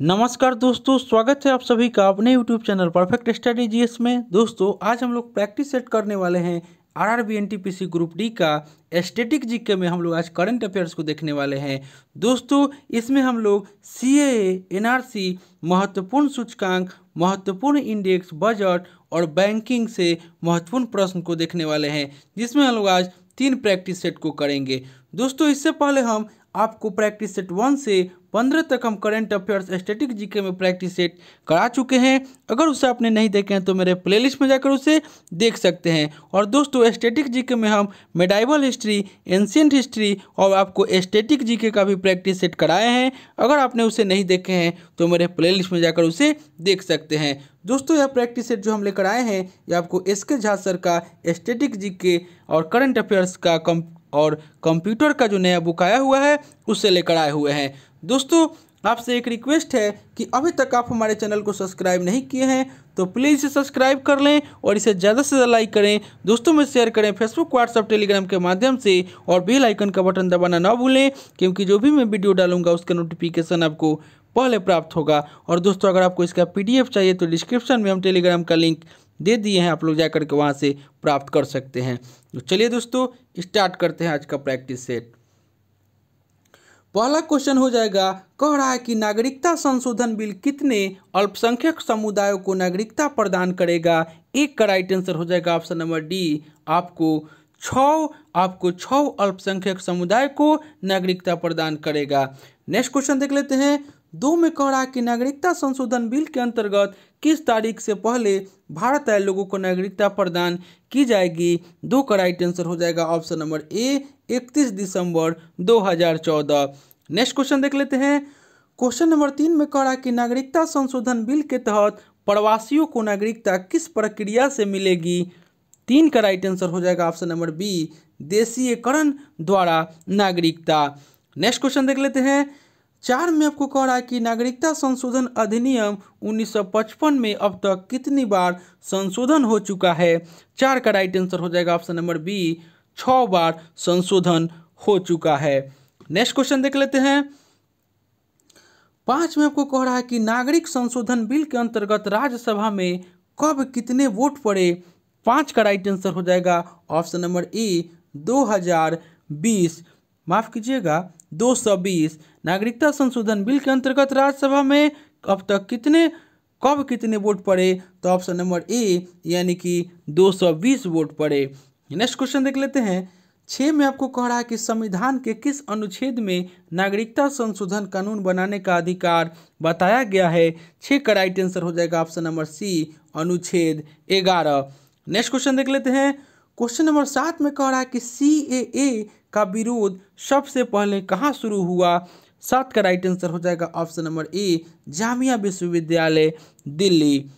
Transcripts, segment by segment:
नमस्कार दोस्तों, स्वागत है आप सभी का अपने YouTube channel perfect study GS में। दोस्तों आज हम लोग प्रैक्टिस सेट करने वाले हैं आरआरबी एनटीपीसी ग्रुप डी का स्टैटिक जीके में। हम लोग आज करंट अफेयर्स को देखने वाले हैं। दोस्तों इसमें हम लोग सीएए, एनआरसी, महत्वपूर्ण सूचकांक, महत्वपूर्ण इंडेक्स, बजट और बैंकिंग से महत्वपूर्ण प्रश्न को देखने वाले हैं, जिसमें हम लोग आज 3 प्रैक्टिस सेट को करेंगे। दोस्तों इससे पहले हम आपको प्रैक्टिस सेट 1 से 15 तक हम करंट अफेयर्स स्टैटिक जीके में प्रैक्टिस सेट करा चुके हैं। अगर उसे आपने नहीं देखे हैं तो मेरे प्लेलिस्ट में जाकर उसे देख सकते हैं। और दोस्तों स्टैटिक जीके में हम मेडाइवल हिस्ट्री, एंशिएंट हिस्ट्री और आपको स्टैटिक जीके का भी प्रैक्टिस सेट कराए हैं। अगर आपने उसे नहीं देखे हैं तो मेरे प्लेलिस्ट में जाकर उसे देख सकते हैं। दोस्तों यह प्रैक्टिस सेट जो हम लेकर आए हैं ये आपको एसके झा सर का स्टैटिक जीके और करंट अफेयर्स का और कंप्यूटर का जो नया बुक आया हुआ है उससे लेकर आए हुए हैं। दोस्तों आपसे एक रिक्वेस्ट है कि अभी तक आप हमारे चैनल को सब्सक्राइब नहीं किए हैं तो प्लीज़ इसे सब्सक्राइब कर लें और इसे ज़्यादा से ज़्यादा लाइक करें, दोस्तों में शेयर करें फेसबुक, व्हाट्सएप, टेलीग्राम के माध्यम से, और बेल आइकन का बटन दबाना ना भूलें, क्योंकि जो भी मैं वीडियो डालूंगा उसका नोटिफिकेशन आपको पहले प्राप्त होगा। और दोस्तों अगर आपको इसका PDF चाहिए तो डिस्क्रिप्शन में हम टेलीग्राम का लिंक दे दिए हैं, आप लोग जाकर के वहाँ से प्राप्त कर सकते हैं। तो चलिए दोस्तों स्टार्ट करते हैं आज का प्रैक्टिस सेट। पहला क्वेश्चन हो जाएगा, कह रहा है कि नागरिकता संशोधन बिल कितने अल्पसंख्यक समुदायों को नागरिकता प्रदान करेगा। एक का राइट आंसर हो जाएगा ऑप्शन नंबर डी, आपको 6 अल्पसंख्यक समुदाय को नागरिकता प्रदान करेगा। नेक्स्ट क्वेश्चन देख लेते हैं। 2 में कह रहा है कि नागरिकता संशोधन बिल के अंतर्गत किस तारीख से पहले भारत आए लोगों को नागरिकता प्रदान की जाएगी। 2 का राइट आंसर हो जाएगा ऑप्शन नंबर ए, 31 दिसंबर 2014। नेक्स्ट क्वेश्चन देख लेते हैं। क्वेश्चन नंबर 3 में कह रहा है कि नागरिकता संशोधन बिल के तहत प्रवासियों को नागरिकता किस प्रक्रिया से मिलेगी। 3 का राइट आंसर हो जाएगा ऑप्शन नंबर बी, देशीयकरण द्वारा नागरिकता। नेक्स्ट क्वेश्चन देख लेते हैं। 4 में आपको कह रहा है कि नागरिकता संशोधन अधिनियम 1955 में अब तक कितनी बार संशोधन हो चुका है। 4 का राइट आंसर हो जाएगा ऑप्शन नंबर बी, 6 बार संशोधन हो चुका है। नेक्स्ट क्वेश्चन देख लेते हैं। 5 में आपको कह रहा है कि नागरिक संशोधन बिल के अंतर्गत राज्यसभा में कब कितने वोट पड़े। 5 का राइट आंसर हो जाएगा ऑप्शन नंबर ए, 2020, माफ कीजिएगा 220। नागरिकता संशोधन बिल के अंतर्गत राज्यसभा में अब तक कब कितने वोट पड़े, तो ऑप्शन नंबर ए यानी कि 220 वोट पड़े। नेक्स्ट क्वेश्चन देख लेते हैं। 6 में आपको कह रहा है कि संविधान के किस अनुच्छेद में नागरिकता संशोधन कानून बनाने का अधिकार बताया गया है। 6 का राइट आंसर हो जाएगा ऑप्शन नंबर सी, अनुच्छेद 11। नेक्स्ट क्वेश्चन देख लेते हैं। क्वेश्चन नंबर 7 में कह रहा है कि CAA का विरोध सबसे पहले कहाँ शुरू हुआ। 7 का राइट आंसर हो जाएगा ऑप्शन नंबर ए, जामिया विश्वविद्यालय दिल्ली।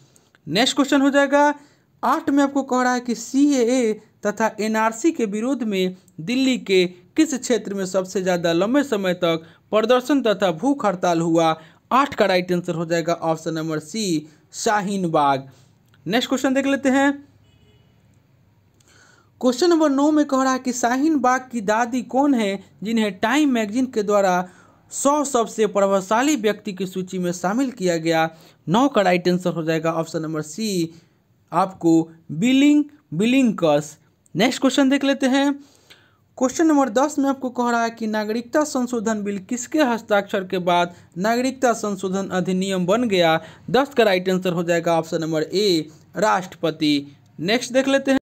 नेक्स्ट क्वेश्चन हो जाएगा। 8 में आपको कह रहा है कि CAA तथा NRC के विरोध में दिल्ली के किस क्षेत्र में सबसे ज़्यादा लंबे समय तक प्रदर्शन तथा भूख हड़ताल हुआ। 8 का राइट आंसर हो जाएगा ऑप्शन नंबर सी, शाहीन बाग। नेक्स्ट क्वेश्चन देख लेते हैं। क्वेश्चन नंबर 9 में कह रहा है कि शाहीन बाग की दादी कौन है जिन्हें टाइम मैगजीन के द्वारा 100 सबसे प्रभावशाली व्यक्ति की सूची में शामिल किया गया। 9 का राइट आंसर हो जाएगा ऑप्शन नंबर सी, आपको बिलिंकस। नेक्स्ट क्वेश्चन देख लेते हैं। क्वेश्चन नंबर 10 में आपको कह रहा है कि नागरिकता संशोधन बिल किसके हस्ताक्षर के बाद नागरिकता संशोधन अधिनियम बन गया। 10 का राइट आंसर हो जाएगा ऑप्शन नंबर ए, राष्ट्रपति। नेक्स्ट देख लेते हैं।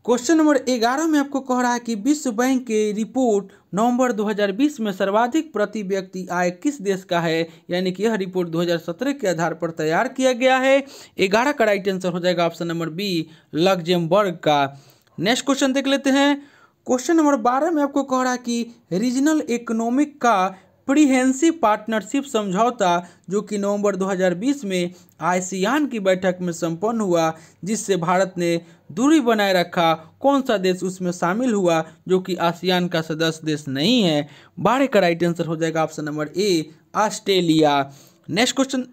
क्वेश्चन नंबर 11 में आपको कह रहा है कि विश्व बैंक के रिपोर्ट नवंबर 2020 में सर्वाधिक प्रति व्यक्ति आय किस देश का है, यानी कि यह रिपोर्ट 2017 के आधार पर तैयार किया गया है। 11 का राइट आंसर हो जाएगा ऑप्शन नंबर बी, लग्जमबर्ग का। नेक्स्ट क्वेश्चन देख लेते हैं। क्वेश्चन नंबर 12 में आपको कह रहा है कि रीजनल इकोनॉमिक का प्रीहेंसिव पार्टनरशिप समझौता जो कि नवंबर 2020 में आसियान की बैठक में संपन्न हुआ, जिससे भारत ने दूरी बनाए रखा, कौन सा देश उसमें शामिल हुआ जो कि आसियान का सदस्य देश नहीं है। 12 का राइट आंसर हो जाएगा ऑप्शन नंबर ए, ऑस्ट्रेलिया। नेक्स्ट क्वेश्चन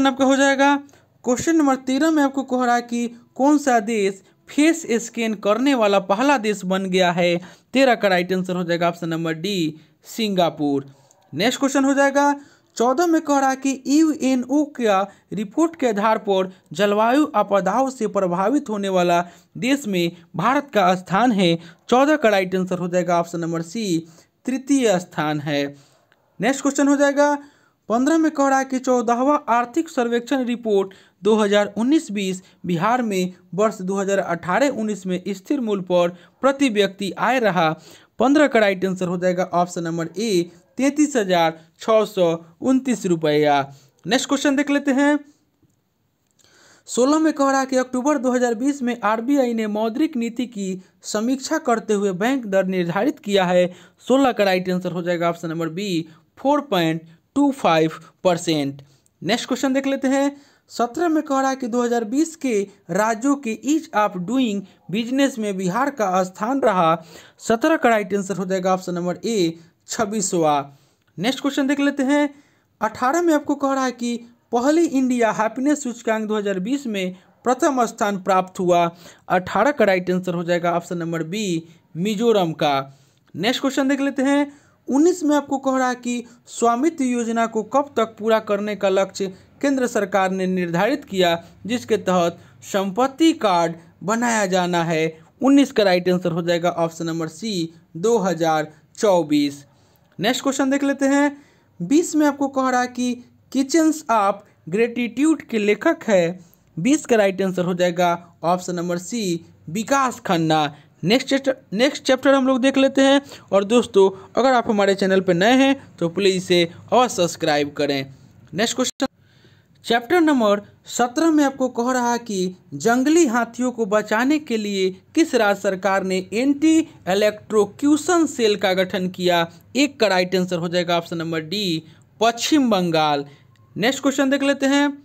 आपका हो जाएगा। क्वेश्चन नंबर 13 में आपको कह रहा है कि कौन सा देश फेस स्कैन करने वाला पहला देश बन गया है। 13 का राइट आंसर हो जाएगा option number D, Singapore. Next question हो जाएगा 14 में कह रहा है कि यूएनओ का रिपोर्ट के आधार पर जलवायु आपदाओं से प्रभावित होने वाला देश में भारत का स्थान है। 14 का राइट आंसर हो जाएगा ऑप्शन नंबर सी, तृतीय स्थान है। नेक्स्ट क्वेश्चन हो जाएगा 15 में कह रहा है कि 14वां आर्थिक सर्वेक्षण रिपोर्ट 2019-20 बिहार में वर्ष 2018-19 में स्थिर मूल्य पर प्रति व्यक्ति आय रहा। 15 का राइट आंसर हो जाएगा ऑप्शन नंबर ए, 33,629 रुपया। नेक्स्ट क्वेश्चन देख लेते हैं 16 में कह रहा है कि अक्टूबर 2020 में आरबीआई ने मौद्रिक नीति की समीक्षा करते हुए बैंक दर निर्धारित किया है। 16 का राइट आंसर हो जाएगा option number B, 4.25%। Next question देख लेते हैं 17 में कह रहा है कि 2020 के राज्यों के ईज ऑफ डूइंग बिजनेस में बिहार का स्थान रहा। 17 का राइट आंसर हो जाएगा ऑप्शन नंबर ए, 26वां। नेक्स्ट क्वेश्चन देख लेते हैं 18 में आपको कह रहा है कि पहली इंडिया हैप्पीनेस सूचकांक 2020 में प्रथम स्थान प्राप्त हुआ। 18 का राइट आंसर हो जाएगा ऑप्शन नंबर बी, मिजोरम का। नेक्स्ट क्वेश्चन देख लेते हैं 19 में आपको कह रहा है कि स्वामित्व योजना को कब तक पूरा करने का लक्ष्य केंद्र सरकार ने निर्धारित किया, जिसके तहत संपत्ति कार्ड बनाया जाना है। 19 का राइट आंसर हो जाएगा option number C, 2024। Next question देख लेते हैं 20 में आपको कह रहा है कि किचन्स ऑफ ग्रेटिट्यूड के लेखक है। 20 का राइट आंसर हो जाएगा ऑप्शन नंबर सी, विकास खन्ना। नेक्स्ट चैप्टर हम लोग देख लेते हैं। और दोस्तों अगर आप हमारे चैनल पर नए हैं तो प्लीज़ इसे अवश्य सब्सक्राइब करें। नेक्स्ट क्वेश्चन चैप्टर नंबर 17 में आपको कह रहा है कि जंगली हाथियों को बचाने के लिए किस राज्य सरकार ने एंटी इलेक्ट्रोक्यूशन सेल का गठन किया। 1 का राइट आंसर हो जाएगा ऑप्शन नंबर डी, पश्चिम बंगाल। नेक्स्ट क्वेश्चन देख लेते हैं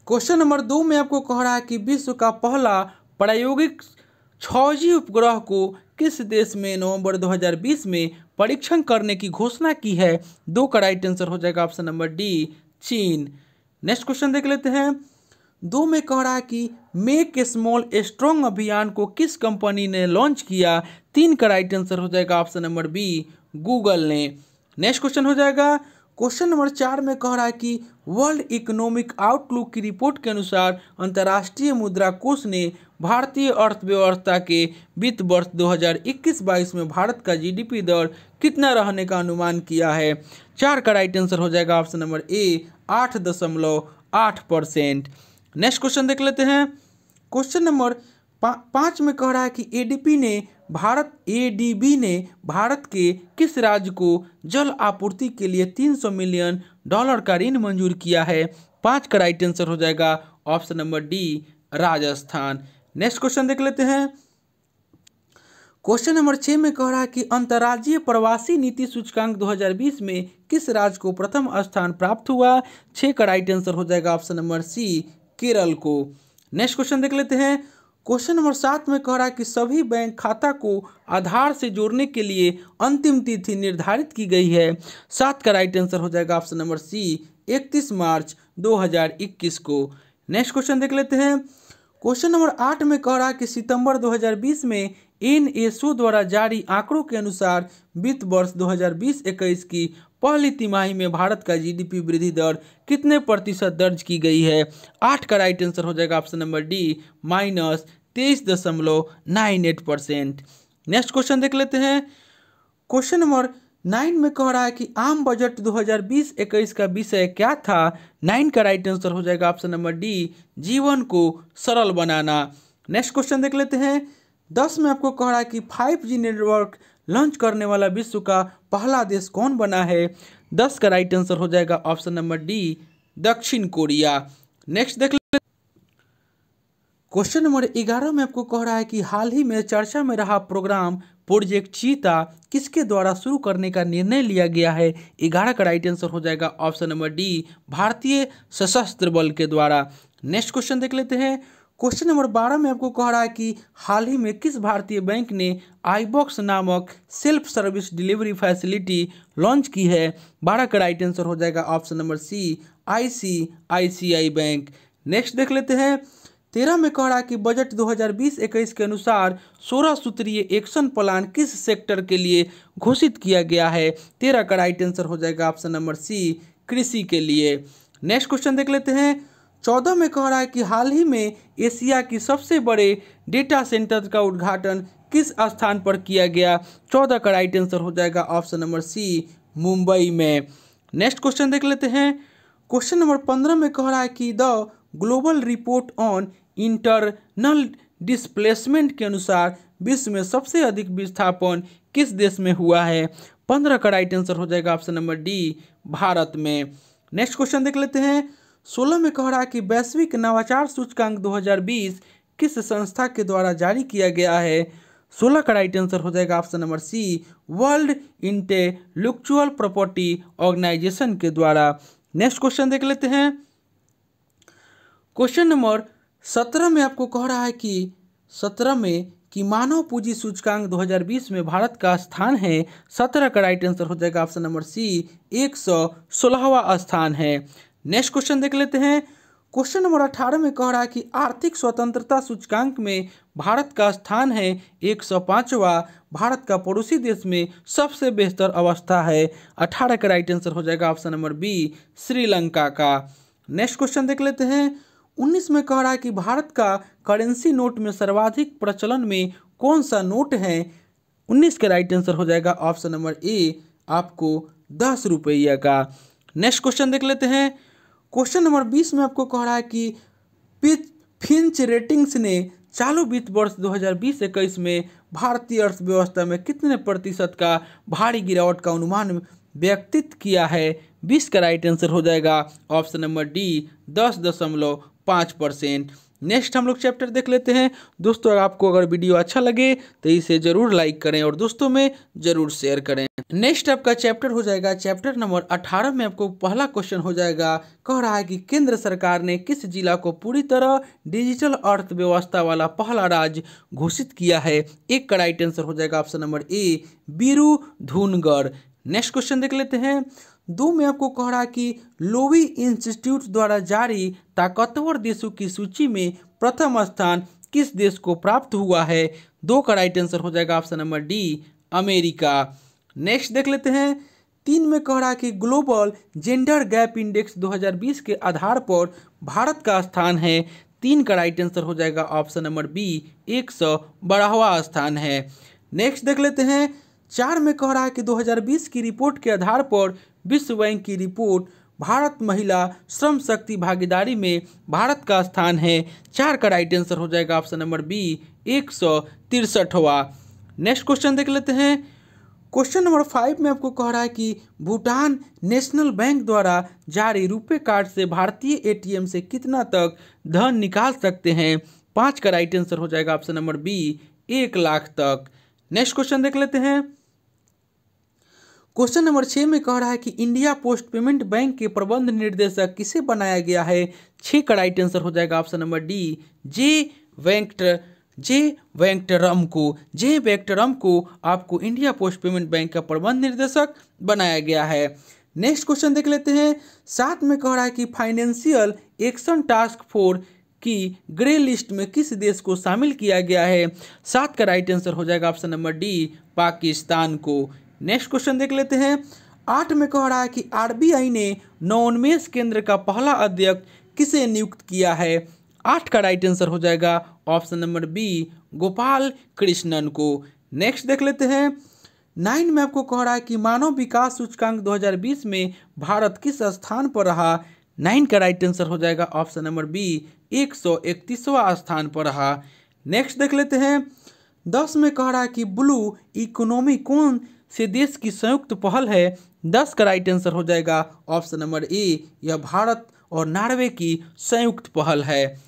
क्वेश्चन नंबर 2 में आपको कह रहा है कि विश्व का पहला प्रायोगिक 6G उपग्रह को किस देश में नवंबर 2020 में परीक्षण करने की घोषणा की है। 2 का राइट आंसर हो जाएगा ऑप्शन नंबर डी, चीन। नेक्स्ट क्वेश्चन देख लेते हैं 2 में कह रहा है कि मेक स्मॉल स्ट्रॉन्ग अभियान को किस कंपनी ने लॉन्च किया। 3 का राइट आंसर हो जाएगा ऑप्शन नंबर बी, गूगल ने। नेक्स्ट क्वेश्चन हो जाएगा क्वेश्चन नंबर 4 में कह रहा है कि वर्ल्ड इकोनॉमिक आउटलुक की रिपोर्ट के अनुसार अंतर्राष्ट्रीय मुद्रा कोष ने भारतीय अर्थव्यवस्था के वित्त वर्ष 2021-22 में भारत का जीडीपी दर कितना रहने का अनुमान किया है। 4 का राइट आंसर हो जाएगा ऑप्शन नंबर ए, 8.8%। नेक्स्ट क्वेश्चन देख लेते हैं क्वेश्चन नंबर 5 में कह रहा है कि एडीबी ने भारत के किस राज्य को जल आपूर्ति के लिए $300 मिलियन का ऋण मंजूर किया है। 5 का राइट आंसर हो जाएगा option number D, Rajasthan. Next question देख लेते हैं क्वेश्चन नंबर 6 में कह रहा है कि अंतर्राज्यीय प्रवासी नीति सूचकांक 2020 में किस राज्य को प्रथम स्थान प्राप्त हुआ। 6 का राइट आंसर हो जाएगा ऑप्शन नंबर सी, केरल को। नेक्स्ट क्वेश्चन देख लेते हैं क्वेश्चन नंबर 7 में कह रहा है कि सभी बैंक खाता को आधार से जोड़ने के लिए अंतिम तिथि निर्धारित की गई है। 7 का राइट आंसर हो जाएगा ऑप्शन नंबर सी, 31 मार्च 2021 को। नेक्स्ट क्वेश्चन देख लेते हैं क्वेश्चन नंबर 8 में कह रहा है कि सितंबर 2020 में एनएसओ द्वारा जारी आंकड़ों के अनुसार वित्त वर्ष 2020-21 की पहली तिमाही में भारत का जीडीपी वृद्धि दर कितने प्रतिशत दर्ज की गई है। 8 का राइट आंसर हो जाएगा option number D, -23.98%। Next question देख लेते हैं क्वेश्चन नंबर 9 में कह रहा है कि आम बजट 2020-21 का विषय क्या था। 9 का राइट आंसर हो जाएगा ऑप्शन नंबर डी, जीवन को सरल बनाना। नेक्स्ट क्वेश्चन देख लेते हैं 10 में आपको कह रहा है कि 5G नेटवर्क लॉन्च करने वाला विश्व का पहला देश कौन बना है। 10 का राइट आंसर हो जाएगा ऑप्शन नंबर डी, दक्षिण कोरिया। नेक्स्ट देख लेते क्वेश्चन नंबर 11 में आपको कह रहा है कि हाल ही में चर्चा में रहा प्रोग्राम प्रोजेक्ट चीता किसके द्वारा शुरू करने का निर्णय लिया गया है। 11 का राइट आंसर हो जाएगा ऑप्शन नंबर डी, भारतीय सशस्त्र बल के द्वारा। नेक्स्ट क्वेश्चन देख लेते हैं क्वेश्चन नंबर 12 में आपको कह रहा है कि हाल ही में किस भारतीय बैंक ने iBox नामक self service delivery facility launch की है। 12 का राइट आंसर हो जाएगा option number C, ICICI bank. Next देख लेते हैं 13 में कह रहा है कि बजट 2020-21 के अनुसार 16 सूत्रीय एक्शन प्लान किस सेक्टर के लिए घोषित किया गया है। 13 का राइट आंसर हो जाएगा ऑप्शन नंबर सी, कृषि के लिए। नेक्स्ट क्वेश्चन देख लेते हैं। 14 में कह रहा है कि हाल ही में एशिया की सबसे बड़े डेटा सेंटर का उद्घाटन किस स्थान पर किया गया। 14 का राइट आंसर हो जाएगा ऑप्शन नंबर सी, मुंबई में। नेक्स्ट क्वेश्चन देख लेते हैं। क्वेश्चन नंबर 15 में कह रहा है कि the global report on internal displacement के अनुसार विश्व में सबसे अधिक विस्थापन किस देश में हुआ है। 15 का राइट आंसर हो जाएगा ऑप्शन नंबर डी, भारत में। नेक्स्ट क्वेश्चन देख लेते हैं। 16 में कह रहा है कि वैश्विक नवाचार सूचकांक 2020 किस संस्था के द्वारा जारी किया गया है। 16 का राइट आंसर हो जाएगा option number C, world intellectual property organisation के द्वारा। नेक्स्ट क्वेश्चन देख लेते हैं। क्वेश्चन नंबर 17 में आपको कह रहा है कि 17 में कि मानव पूंजी सूचकांक 2020 में भारत का स्थान है। 17 का राइट आंसर हो जाएगा ऑप्शन नंबर सी, 116वां स्थान है। नेक्स्ट क्वेश्चन देख लेते हैं। क्वेश्चन नंबर 18 में कह रहा है कि आर्थिक स्वतंत्रता सूचकांक में भारत का स्थान है 105वां। भारत का पड़ोसी देश में सबसे बेहतर अवस्था है। 18 का राइट आंसर हो जाएगा ऑप्शन नंबर बी, श्रीलंका का। नेक्स्ट क्वेश्चन देख लेते हैं। 19 में कह रहा है कि भारत का करेंसी नोट में सर्वाधिक प्रचलन में कौन सा नोट है। 19 का राइट आंसर हो जाएगा ऑप्शन नंबर ए, आपको 10 रुपया का। नेक्स्ट क्वेश्चन देख लेते हैं। क्वेश्चन नंबर 20 में आपको कह रहा है कि फिंच रेटिंग्स ने चालू वित्त वर्ष 2020-21 में भारतीय अर्थव्यवस्था में कितने प्रतिशत का भारी गिरावट का अनुमान व्यक्तित किया है। 20 का राइट आंसर हो जाएगा ऑप्शन नंबर डी, 10.5%। नेक्स्ट हम लोग चैप्टर देख लेते हैं। दोस्तों आपको अगर वीडियो अच्छा लगे तो इसे ज़रूर लाइक करें और दोस्तों में ज़रूर शेयर करें। नेक्स्ट आपका चैप्टर हो जाएगा चैप्टर नंबर 18 में आपको पहला क्वेश्चन हो जाएगा। कह रहा है कि केंद्र सरकार ने किस जिला को पूरी तरह डिजिटल अर्थव्यवस्था वाला पहला राज्य घोषित किया है। 1 का राइट आंसर हो जाएगा ऑप्शन नंबर ए, बीरू-धूनगढ़। नेक्स्ट क्वेश्चन देख लेते हैं। 2 में आपको कह रहा है कि लोवी इंस्टीट्यूट द्वारा जारी ताकतवर देशों की सूची में प्रथम स्थान किस देश को प्राप्त हुआ है। 2 का राइट आंसर हो जाएगा option number D, America. Next देख लेते हैं। 3 में कह रहा है कि ग्लोबल जेंडर गैप इंडेक्स 2020 के आधार पर भारत का स्थान है। 3 का राइट आंसर हो जाएगा ऑप्शन नंबर बी, 112वां स्थान है। नेक्स्ट देख लेते हैं। 4 में कह रहा है कि 2020 की रिपोर्ट के आधार पर विश्व बैंक की रिपोर्ट भारत महिला श्रम शक्ति भागीदारी में भारत का स्थान है। 4 का राइट आंसर हो जाएगा ऑप्शन नंबर बी, 163वां। नेक्स्ट क्वेश्चन देख लेते हैं। क्वेश्चन नंबर 5 में आपको कह रहा है कि भूटान नेशनल बैंक द्वारा जारी रुपे कार्ड से भारतीय एटीएम से कितना तक धन निकाल सकते हैं। 5 का राइट आंसर हो जाएगा ऑप्शन नंबर बी, 1 लाख तक। नेक्स्ट क्वेश्चन देख लेते हैं। क्वेश्चन नंबर 6 में कह रहा है कि इंडिया पोस्ट पेमेंट बैंक के प्रबंध निर्देशक किसे बनाया गया है। 6 का राइट आंसर हो जाएगा ऑप्शन नंबर डी, जे वेंकटरम को। जे वेंकटरम को आपको इंडिया पोस्ट पेमेंट बैंक का प्रबंध निर्देशक बनाया गया है। नेक्स्ट क्वेश्चन देख लेते हैं। 7 में कह रहा है कि फाइनेंशियल एक्शन टास्क फोर्स की ग्रे लिस्ट में किस देश को शामिल किया गया है। 7 का राइट आंसर हो जाएगा ऑप्शन नंबर डी, पाकिस्तान को। नेक्स्ट क्वेश्चन देख लेते हैं। 8 में कह रहा है कि आरबीआई ने नवोन्मेष केंद्र का पहला अध्यक्ष किसे नियुक्त किया है। 8 का राइट आंसर हो जाएगा option number B, Gopal Krishnan को। नेक्स्ट देख लेते हैं। 9 में आपको कह रहा है कि मानव विकास सूचकांक 2020 में भारत किस स्थान पर रहा। 9 का राइट आंसर हो जाएगा ऑप्शन नंबर बी, 131वां स्थान पर रहा। नेक्स्ट देख लेते हैं। 10 में कह रहा है कि ब्लू इकोनॉमी कौन से देश की संयुक्त पहल है। 10 का राइट आंसर हो जाएगा ऑप्शन नंबर ए, यह भारत और नॉर्वे की संयुक्त पहल है।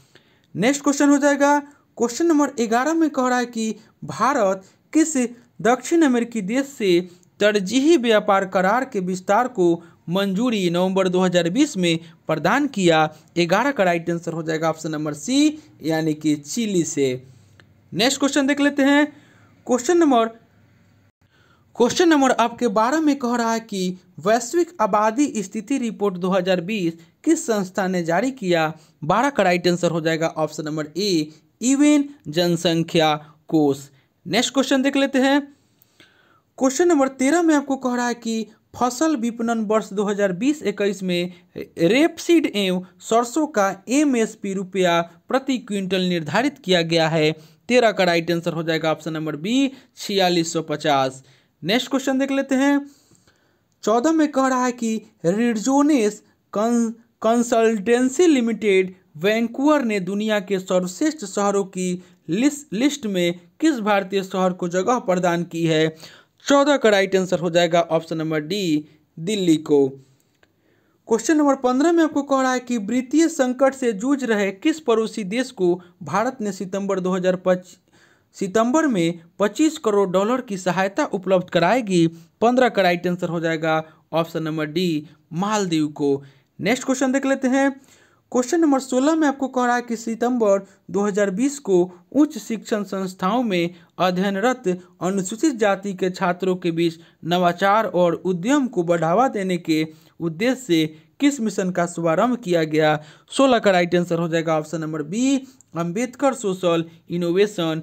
नेक्स्ट क्वेश्चन हो जाएगा। क्वेश्चन नंबर 11 में कह रहा है कि भारत किस दक्षिण अमेरिकी देश से तरजीही व्यापार करार के विस्तार को मंजूरी नवंबर 2020 में प्रदान किया। 11 का राइट आंसर हो जाएगा ऑप्शन नंबर सी, यानी कि चिली से। नेक्स्ट क्वेश्चन देख लेते हैं। क्वेश्चन नंबर आपके 12 में कह रहा है कि वैश्विक आबादी स्थिति रिपोर्ट 2020 किस संस्था ने जारी किया। 12 का राइट आंसर हो जाएगा ऑप्शन नंबर ए, यूएन जनसंख्या कोष। नेक्स्ट क्वेश्चन देख लेते हैं। क्वेश्चन नंबर 13 में आपको कह रहा है कि फसल विपणन वर्ष 2020-21 में रेपसीड एवं सरसों का एमएसपी रुपया प्रति क्विंटल निर्धारित किया गया है। 13 का राइट आंसर हो जाएगा option number B, 4650। Next question देख लेते हैं। 14 में कह रहा है कि रिडजोनेस कंसल्टेंसी लिमिटेड वैंकूवर ने दुनिया के सर्वश्रेष्ठ शहरों की लिस्ट में किस भारतीय शहर को जगह प्रदान की है। 14 का राइट आंसर हो जाएगा ऑप्शन नंबर डी, दिल्ली को। क्वेश्चन नंबर 15 में आपको कह रहा है कि वित्तीय संकट से जूझ रहे किस पड़ोसी देश को भारत ने सितंबर में 25 करोड़ डॉलर की सहायता उपलब्ध कराएगी। 15 का राइट आंसर हो जाएगा ऑप्शन नंबर डी, मालदीव को। नेक्स्ट क्वेश्चन देख लेते हैं। क्वेश्चन नंबर 16 में आपको कह रहा है कि सितंबर 2020 को उच्च शिक्षण संस्थाओं में अध्ययनरत अनुसूचित जाति के छात्रों के बीच नवाचार और उद्यम को बढ़ावा देने के उद्देश्य से किस मिशन का शुभारंभ किया गया। 16 का राइट आंसर हो जाएगा option number B, Ambedkar social innovation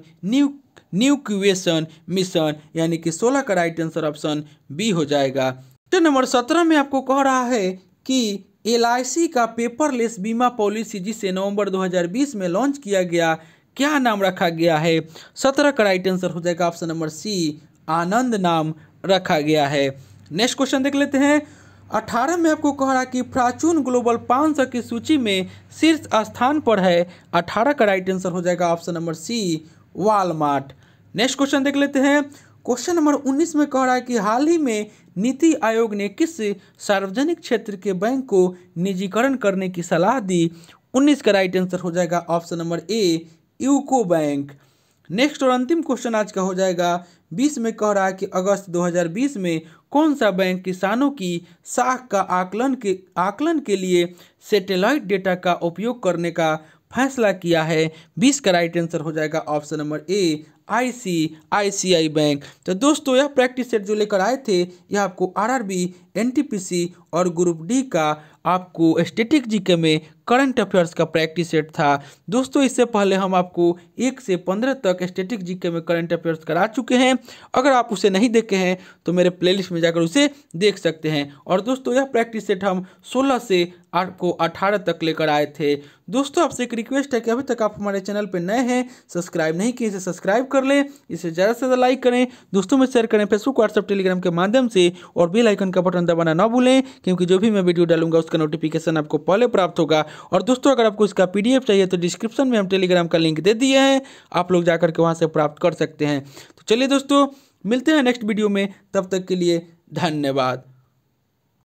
new creation mission, यानी कि 16 का राइट आंसर ऑप्शन बी हो जाएगा। क्वेश्चन नंबर 17 में आपको कह रहा है कि LIC का पेपरलेस बीमा पॉलिसी जिसे नवंबर 2020 में लॉन्च किया गया, क्या नाम रखा गया है। 17 का राइट आंसर हो जाएगा ऑप्शन नंबर सी, आनंद नाम रखा गया है। नेक्स्ट क्वेश्चन देख लेते हैं। 18 में आपको कह रहा है कि फॉर्च्यून ग्लोबल 500 की सूची में शीर्ष स्थान पर है। 18 का राइट आंसर हो जाएगा option number C, Walmart. Next question देख लेते हैं। क्वेश्चन नंबर 19 में कह रहा है कि हाल ही में नीति आयोग ने किस सार्वजनिक क्षेत्र के बैंक को निजीकरण करने की सलाह दी। 19 का राइट आंसर हो जाएगा ऑप्शन नंबर ए, यूको बैंक। नेक्स्ट और अंतिम क्वेश्चन आज का हो जाएगा। 20 में कह रहा है कि अगस्त 2020 में कौन सा बैंक किसानों की साख का आकलन के लिए सैटेलाइट डेटा का उपयोग करने का फैसला किया है। 20 का राइट आंसर हो जाएगा ऑप्शन नंबर ए, ICICI बैंक। तो दोस्तों यह प्रैक्टिस सेट जो लेकर आए थे यह आपको RRB, NTPC और ग्रुप डी का आपको स्टैटिक जीके में करंट अफेयर्स का प्रैक्टिस सेट था। दोस्तों इससे पहले हम आपको 1 से 15 तक स्टैटिक जीके में करंट अफेयर्स करा चुके हैं। अगर आप उसे नहीं देखे हैं तो मेरे प्लेलिस्ट में जाकर उसे देख सकते हैं। और दोस्तों यह प्रैक्टिस सेट हम 16 से 18 तक लेकर आए थे। दोस्तों आपसे एक रिक्वेस्ट है कि अभी तक आप हमारे चैनल पर नए हैं, सब्सक्राइब नहीं किए, इसे सब्सक्राइब कर लें, इसे ज़्यादा से ज़्यादा लाइक करें, दोस्तों में शेयर करें फेसबुक, व्हाट्सएप, टेलीग्राम के माध्यम से, और बेल आइकन का बटन दबाना ना भूलें क्योंकि जो भी मैं वीडियो डालूंगा उसका नोटिफिकेशन आपको पहले प्राप्त होगा। और दोस्तों अगर आपको इसका PDF चाहिए तो डिस्क्रिप्शन में हम टेलीग्राम का लिंक दे दिए हैं, आप लोग जाकर के वहाँ से प्राप्त कर सकते हैं। तो चलिए दोस्तों मिलते हैं नेक्स्ट वीडियो में, तब तक के लिए धन्यवाद।